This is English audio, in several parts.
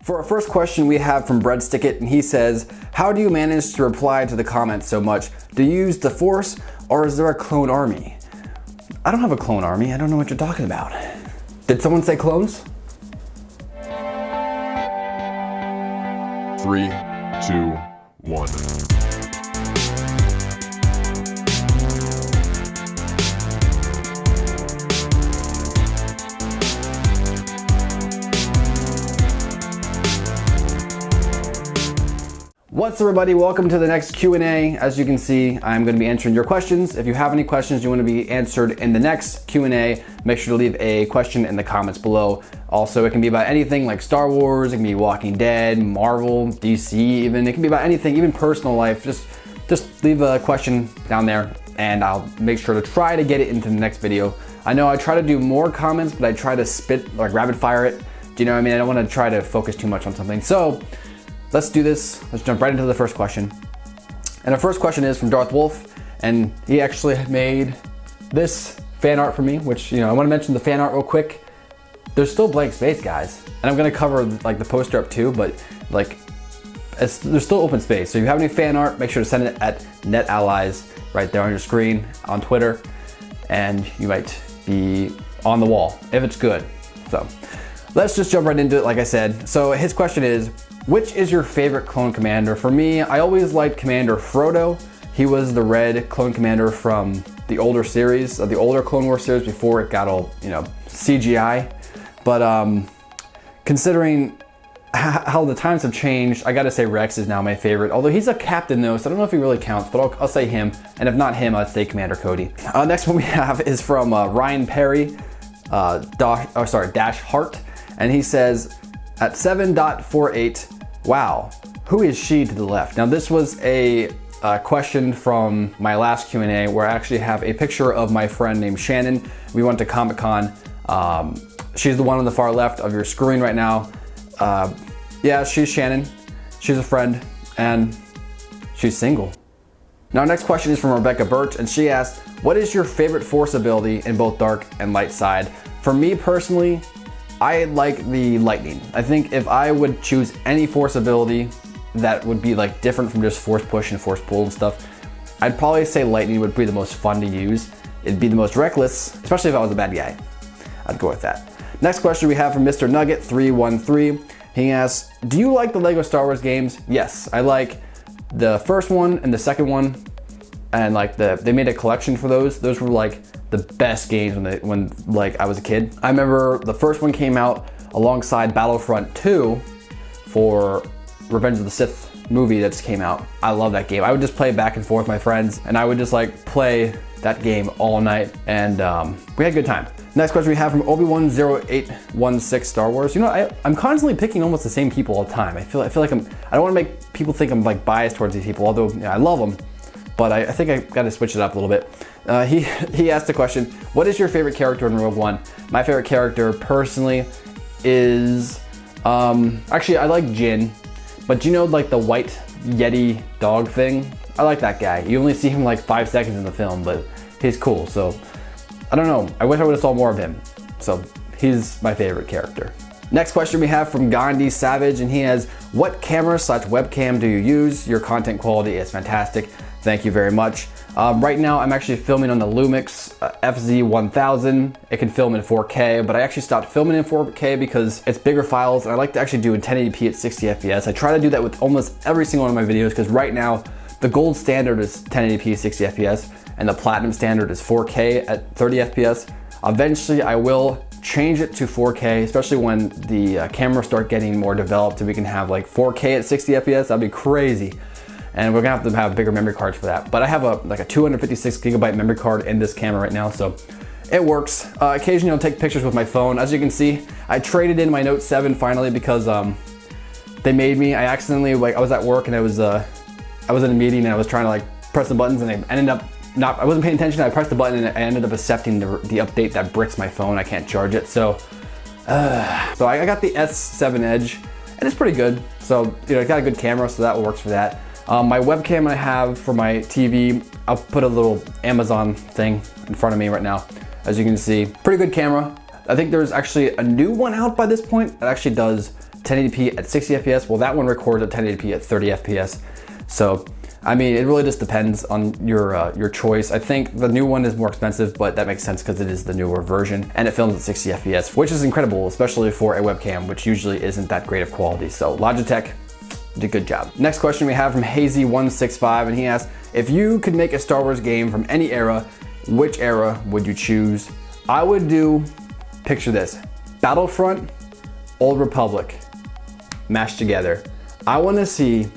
For our first question, we have from Breadstickit, and he says, how do you manage to reply to the comments so much? Do you use the Force, or is there a clone army? I don't have a clone army. I don't know what you're talking about. Did someone say clones? 3, 2, 1. What's up, everybody? Welcome to the next Q&A. As you can see, I'm going to be answering your questions. If you have any questions you want to be answered in the next Q&A, make sure to leave a question in the comments below. Also, it can be about anything like Star Wars, it can be Walking Dead, Marvel, DC even. It can be about anything, even personal life. Just leave a question down there and I'll make sure to try to get it into the next video. I know I try to do more comments, but I try to spit, like rapid fire it. Do you know what I mean? I don't want to try to focus too much on something. So let's do this. Let's jump right into the first question. And our first question is from Darth Wolf, and he actually made this fan art for me, which, you know, I want to mention the fan art real quick. There's still blank space, guys. And I'm going to cover like the poster up too, but like there's still open space. So if you have any fan art, make sure to send it at NetAllies right there on your screen on Twitter, and you might be on the wall if it's good. So let's just jump right into it, like I said. So his question is, which is your favorite clone commander? For me, I always liked Commander Frodo. He was the red clone commander from the older series, the older Clone Wars series before it got all, you know, CGI. But considering how the times have changed, I gotta say Rex is now my favorite. Although he's a captain though, so I don't know if he really counts, but I'll say him. And if not him, I'll say Commander Cody. Next one we have is from Ryan Perry, Dash Heart. And he says, at 7.48, wow, who is she to the left? Now this was a question from my last Q&A where I actually have a picture of my friend named Shannon. We went to Comic-Con. She's the one on the far left of your screen right now. Yeah, she's Shannon. She's a friend and she's single. Now our next question is from Rebecca Birch, and she asked, what is your favorite Force ability in both dark and light side? For me personally, I like the lightning. I think if I would choose any Force ability that would be like different from just Force push and Force pull and stuff, I'd probably say lightning would be the most fun to use. It'd be the most reckless, especially if I was a bad guy. I'd go with that. Next question we have from Mr. Nugget 313. He asks, do you like the Lego Star Wars games? Yes, I like the first one and the second one, and like they made a collection for those. Those were like the best games when like I was a kid. I remember the first one came out alongside Battlefront 2 for Revenge of the Sith movie that just came out. I love that game. I would just play back and forth with my friends, and I would just like play that game all night, and we had a good time. Next question we have from Obi-Wan 0816 Star Wars. You know, I'm constantly picking almost the same people all the time. I feel like I don't want to make people think I'm like biased towards these people, although I love them. But I think I got to switch it up a little bit. He asked the question, what is your favorite character in Rogue One? My favorite character personally is, actually I like Jin, but you know, like the white Yeti dog thing? I like that guy. You only see him like 5 seconds in the film, but he's cool. So I don't know, I wish I would have saw more of him. So he's my favorite character. Next question we have from Gandhi Savage, and he has, what camera/webcam do you use? Your content quality is fantastic. Thank you very much. Right now I'm actually filming on the Lumix FZ1000. It can film in 4K, but I actually stopped filming in 4K because it's bigger files, and I like to actually do in 1080p at 60 FPS. I try to do that with almost every single one of my videos because right now the gold standard is 1080p 60 FPS and the platinum standard is 4K at 30 FPS. Eventually I will change it to 4K, especially when the cameras start getting more developed and we can have like 4K at 60 FPS. That'd be crazy. And we're gonna have to have bigger memory cards for that. But I have a 256 gigabyte memory card in this camera right now, so it works. Occasionally I'll take pictures with my phone. As you can see, I traded in my Note 7 finally because they made me. I accidentally, like, I was at work and I was in a meeting and I was trying to like press the buttons, and I ended up I wasn't paying attention. I pressed the button and I ended up accepting the update that bricks my phone. I can't charge it. So I got the S7 Edge and it's pretty good. So, you know, it got a good camera, so that works for that. My webcam I have for my TV, I'll put a little Amazon thing in front of me right now. As you can see, pretty good camera. I think there's actually a new one out by this point that actually does 1080p at 60 FPS. Well, that one records at 1080p at 30 FPS. So, I mean, it really just depends on your choice. I think the new one is more expensive, but that makes sense because it is the newer version and it films at 60 FPS, which is incredible, especially for a webcam, which usually isn't that great of quality. So Logitech did a good job. Next question we have from Hazy165, and he asks, if you could make a Star Wars game from any era, which era would you choose? I would do, picture this, Battlefront, Old Republic, mashed together. I want to see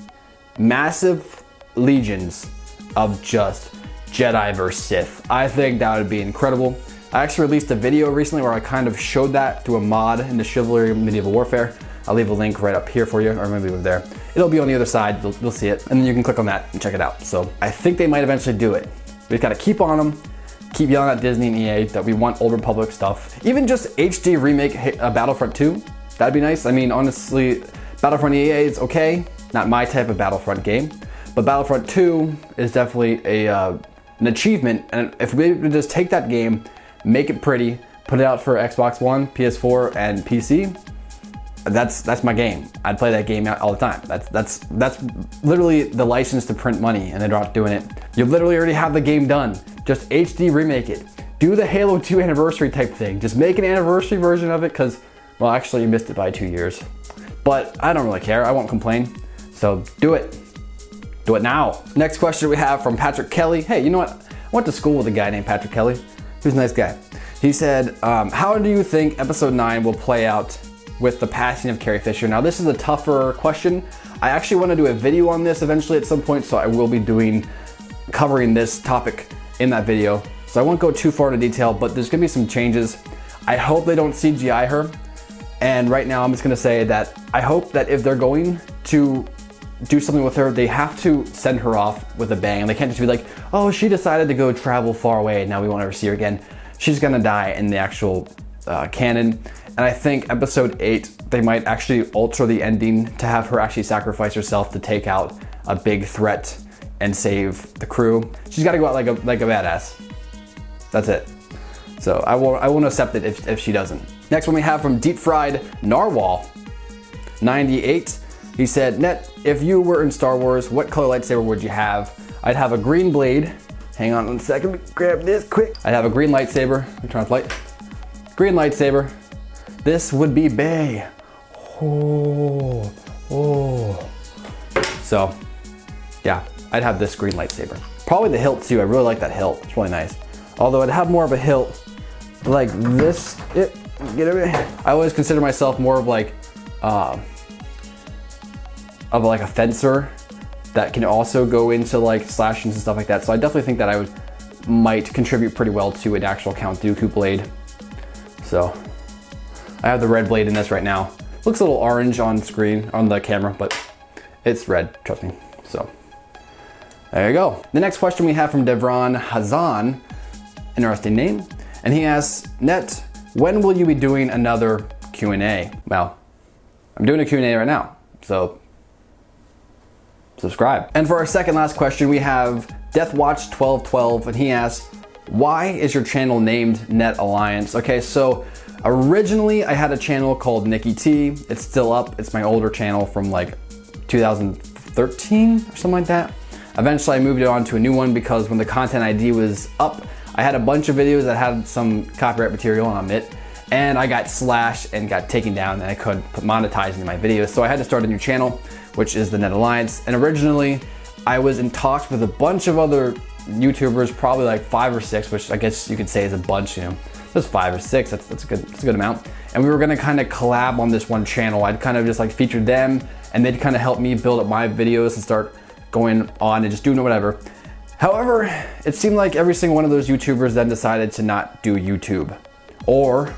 massive legions of just Jedi versus Sith. I think that would be incredible. I actually released a video recently where I kind of showed that through a mod in the Chivalry Medieval Warfare. I'll leave a link right up here for you, or maybe over there. It'll be on the other side, you'll see it, and then you can click on that and check it out. So I think they might eventually do it. We've got to keep on them, keep yelling at Disney and EA that we want Old Republic stuff. Even just HD remake Battlefront 2, that'd be nice. I mean, honestly, Battlefront EA is okay, not my type of Battlefront game, but Battlefront 2 is definitely an achievement, and if we could just take that game, make it pretty, put it out for Xbox One, PS4, and PC, that's my game. I'd play that game all the time. That's literally the license to print money, and they're not doing it. You literally already have the game done. Just HD remake it. Do the Halo 2 anniversary type thing. Just make an anniversary version of it, because, well, actually you missed it by 2 years. But I don't really care, I won't complain. So do it. Do it now. Next question we have from Patrick Kelly. Hey, you know what? I went to school with a guy named Patrick Kelly. He was a nice guy. He said, how do you think episode 9 will play out with the passing of Carrie Fisher? Now, this is a tougher question. I actually want to do a video on this eventually at some point, so I will be covering this topic in that video. So I won't go too far into detail, but there's gonna be some changes. I hope they don't CGI her. And right now I'm just gonna say that I hope that if they're going to do something with her, they have to send her off with a bang. And they can't just be like, oh, she decided to go travel far away and now we won't ever see her again. She's gonna die in the actual canon. And I think episode 8, they might actually alter the ending to have her actually sacrifice herself to take out a big threat and save the crew. She's gotta go out like a badass. That's it. So I won't accept it if she doesn't. Next one we have from Deep Fried Narwhal 98. He said, Net, if you were in Star Wars, what color lightsaber would you have? I'd have a green blade. Hang on one second, let me grab this quick. I'd have a green lightsaber. Let me turn off the light. Green lightsaber. This would be Bay. Oh. So, yeah, I'd have this green lightsaber. Probably the hilt too. I really like that hilt. It's really nice. Although I'd have more of a hilt like this. Get over here. I always consider myself more of like a fencer that can also go into like slashings and stuff like that. So I definitely think that I might contribute pretty well to an actual Count Dooku blade. So I have the red blade in this right now. Looks a little orange on screen, on the camera, but it's red, trust me. So there you go. The next question we have from Devron Hazan, interesting name. And he asks, Net, when will you be doing another Q&A? Well, I'm doing a Q&A right now, so subscribe. And for our second last question, we have Deathwatch1212, and he asks, why is your channel named Net Alliance? Okay, so originally I had a channel called Nikki T. It's still up. It's my older channel from like 2013 or something like that. Eventually I moved it on to a new one because when the content ID was up, I had a bunch of videos that had some copyright material on it, and I got slashed and got taken down, and I couldn't monetize any of my videos. So I had to start a new channel, which is the Net Alliance. And originally I was in talks with a bunch of other YouTubers, probably like 5 or 6, which I guess you could say is a bunch, you know. Just 5 or 6, that's a good amount. And we were gonna kind of collab on this one channel. I'd kind of just like feature them, and they'd kind of help me build up my videos and start going on and just doing whatever. However, it seemed like every single one of those YouTubers then decided to not do YouTube. Or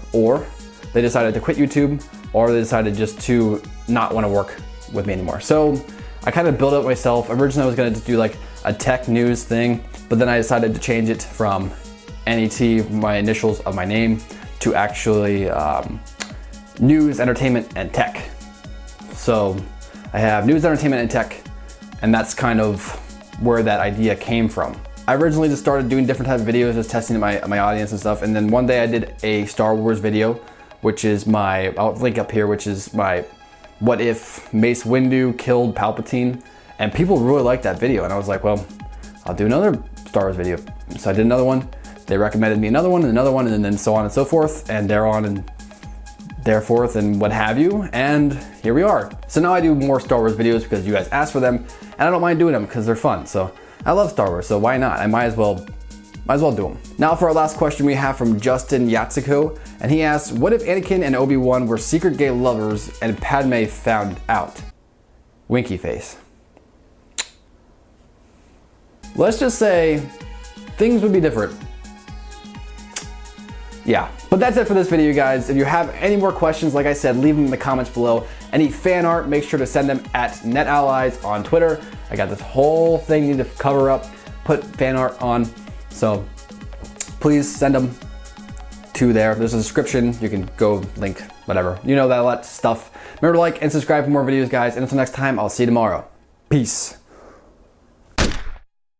they decided to quit YouTube, or they decided just to not want to work with me anymore. So I kind of built up myself. Originally I was gonna just do like a tech news thing, but then I decided to change it from NET, my initials of my name, to actually news, entertainment, and tech. So I have news, entertainment, and tech, and that's kind of where that idea came from. I originally just started doing different types of videos, just testing my audience and stuff, and then one day I did a Star Wars video, which is I'll link up here, which is my what if Mace Windu killed Palpatine? And people really liked that video. And I was like, well, I'll do another Star Wars video. So I did another one. They recommended me another one, and then so on and so forth, and thereon and thereforth and what have you. And here we are. So now I do more Star Wars videos because you guys asked for them, and I don't mind doing them because they're fun. So I love Star Wars, so why not? I might as well do them. Now for our last question we have from Justin Yatsiko, and he asks, what if Anakin and Obi-Wan were secret gay lovers and Padme found out? Winky face. Let's just say things would be different. Yeah, but that's it for this video, guys. If you have any more questions, like I said, leave them in the comments below. Any fan art, make sure to send them at NetAllies on Twitter. I got this whole thing need to cover up, put fan art on. So please send them to there. There's a description. You can go link, whatever. You know that stuff. Remember to like and subscribe for more videos, guys. And until next time, I'll see you tomorrow. Peace.